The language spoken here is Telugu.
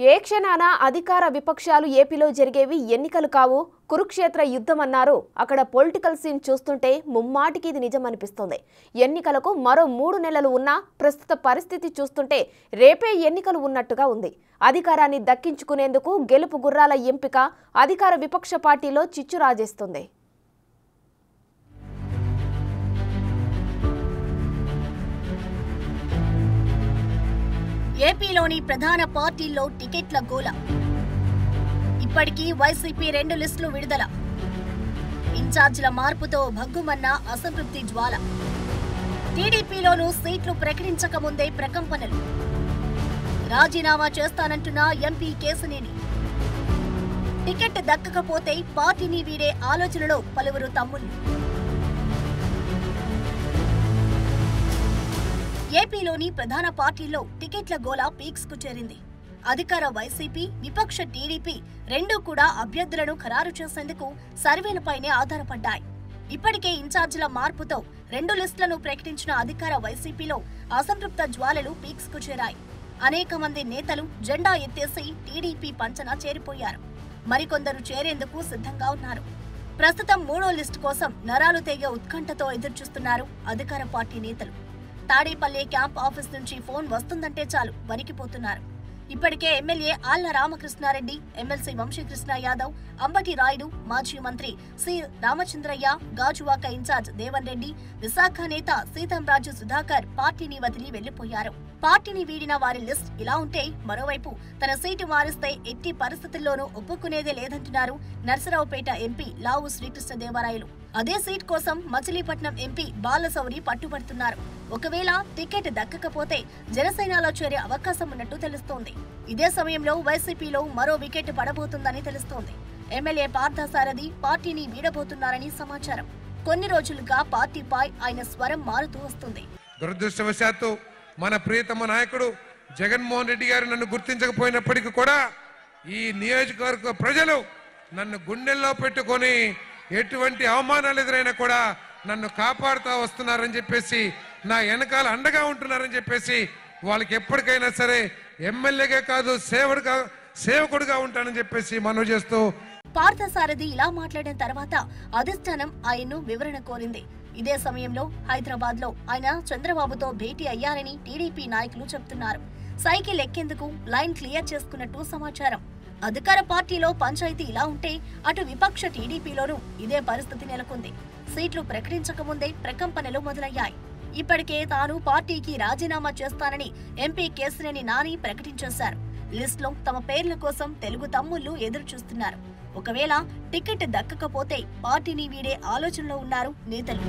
ఏ క్షణాన అధికార విపక్షాలు ఏపీలో జరిగేవి ఎన్నికలు కావు, కురుక్షేత్ర యుద్ధం అన్నారు. అక్కడ పొలిటికల్ సీన్ చూస్తుంటే ముమ్మాటికి ఇది నిజం అనిపిస్తుంది. ఎన్నికలకు మరో 3 నెలలు ఉన్నా ప్రస్తుత పరిస్థితి చూస్తుంటే రేపే ఎన్నికలు ఉన్నట్టుగా ఉంది. అధికారాన్ని దక్కించుకునేందుకు గెలుపు గుర్రాల ఎంపిక అధికార విపక్ష పార్టీలో చిచ్చు రాజేస్తుంది. ఏపీలోని ప్రధాన పార్టీల్లో టికెట్ల గోల. ఇప్పటికీ వైసీపీ 2 లిస్టులు విడుదల. ఇన్ఛార్జీల మార్పుతో భగ్గుమన్న అసంతృప్తి జ్వాల. టీడీపీలోనూ సీట్లు ప్రకటించకముందే ప్రకంపనలు. రాజీనామా చేస్తానంటున్న ఎంపీ కేశినేని. టికెట్ దక్కకపోతే పార్టీని వీడే ఆలోచనలో పలువురు తమ్ముళ్లు. ఏపీలోని ప్రధాన పార్టీల్లో టికెట్ల గోల పీక్స్ కు చేరింది. అధికార వైసీపీ, విపక్ష టీడీపీ రెండూ కూడా అభ్యర్థులను ఖరారు చేసేందుకు సర్వేలపైనే ఆధారపడ్డాయి. ఇప్పటికే ఇన్ఛార్జీల మార్పుతో 2 లిస్టులను ప్రకటించిన అధికార వైసీపీలో అసంతృప్త జ్వాలలు పీక్స్ కు చేరాయి. అనేక మంది నేతలు జెండా ఎత్తేసి టీడీపీ పంచన చేరిపోయారు. మరికొందరు చేరేందుకు సిద్ధంగా ఉన్నారు. ప్రస్తుతం 3వ లిస్టు కోసం నరాలు తెగే ఉత్కంఠతో ఎదురుచూస్తున్నారు అధికార పార్టీ నేతలు. తాడేపల్లి క్యాంప్ ఆఫీస్ నుంచి ఫోన్ వస్తుందంటే చాలు వణికిపోతున్నారు. ఇప్పటికే ఎమ్మెల్యే ఆళ్ల రామకృష్ణారెడ్డి, ఎమ్మెల్సీ వంశీకృష్ణ యాదవ్, అంబటి రాయుడు, మాజీ మంత్రి సి రామచంద్రయ్య, గాజువాక ఇన్ఛార్జ్ దేవన్ రెడ్డి, విశాఖ నేత సీతంరాజు సుధాకర్ పార్టీని వదిలి వెళ్లిపోయారు. పార్టీని వీడిన వారి లిస్ట్ ఇలా ఉంటే, మరోవైపు తన సీటు మారిస్తే ఎట్టి పరిస్థితుల్లోనూ ఒప్పుకునేదే లేదంటున్నారు నర్సరావుపేట ఎంపీ లావు శ్రీకృష్ణదేవరాయలు. అదే సీట్ కోసం మచిలీపట్నం ఎంపీ బాలశౌరి పట్టుబడుతున్నారు. ఒకవేళ టికెట్ దక్కకపోతే జనసేనలో చేరే అవకాశం ఉన్నట్టు తెలుస్తోంది. ఇదే సమయంలో వైసీపీలో మరో వికెట్ పడబోతుందని తెలుస్తోంది. ఎమ్మెల్యే పార్థసారథి పార్టీని వీడబోతున్నారని సమాచారం. కొన్ని రోజులుగా పార్టీపై ఆయన స్వరం మారుతూ వస్తుంది. దురదృష్టవశాత్తు మన ప్రియతమ నాయకుడు జగన్మోహన్ రెడ్డి గారు నన్ను గుర్తించకపోయినప్పటికీ కూడా ఈ నియోజకవర్గ ప్రజలు నన్ను గుండెల్లో పెట్టుకొని ఎటువంటి అవమానాలు ఎదురైనా కూడా నన్ను కాపాడుతూ వస్తున్నారని చెప్పేసి, నా వెనకాల అండగా ఉంటున్నారని చెప్పేసి, వాళ్ళకి ఎప్పటికైనా సరే ఎమ్మెల్యేగా కాదు సేవకుడుగా ఉంటానని చెప్పేసి మనవి చేస్తూ పార్థసారథి ఇలా మాట్లాడిన తర్వాత అధిష్టానం ఆయన్ను వివరణ కోరింది. ఇదే సమయంలో హైదరాబాద్ లో ఆయన చంద్రబాబుతో భేటీ అయ్యారని టీడీపీ నాయకులు చెబుతున్నారు. సైకిల్ ఎక్కేందుకు లైన్ క్లియర్ చేసుకున్నట్టు సమాచారం. అధికార పార్టీలో పంచాయతీ ఇలా ఉంటే అటు విపక్ష టీడీపీలోనూ ఇదే పరిస్థితి నెలకొంది. సీట్లు ప్రకటించకముందే ప్రకంపనలు మొదలయ్యాయి. ఇప్పటికే తాను పార్టీకి రాజీనామా చేస్తానని ఎంపీ కేశినేని నాని ప్రకటించేశారు. లిస్టులో తమ పేర్ల కోసం తెలుగు తమ్ముళ్లు ఎదురు చూస్తున్నారు. ఒకవేళ టికెట్ దక్కకపోతే పార్టీని వీడే ఆలోచనలో ఉన్నారు నేతలు.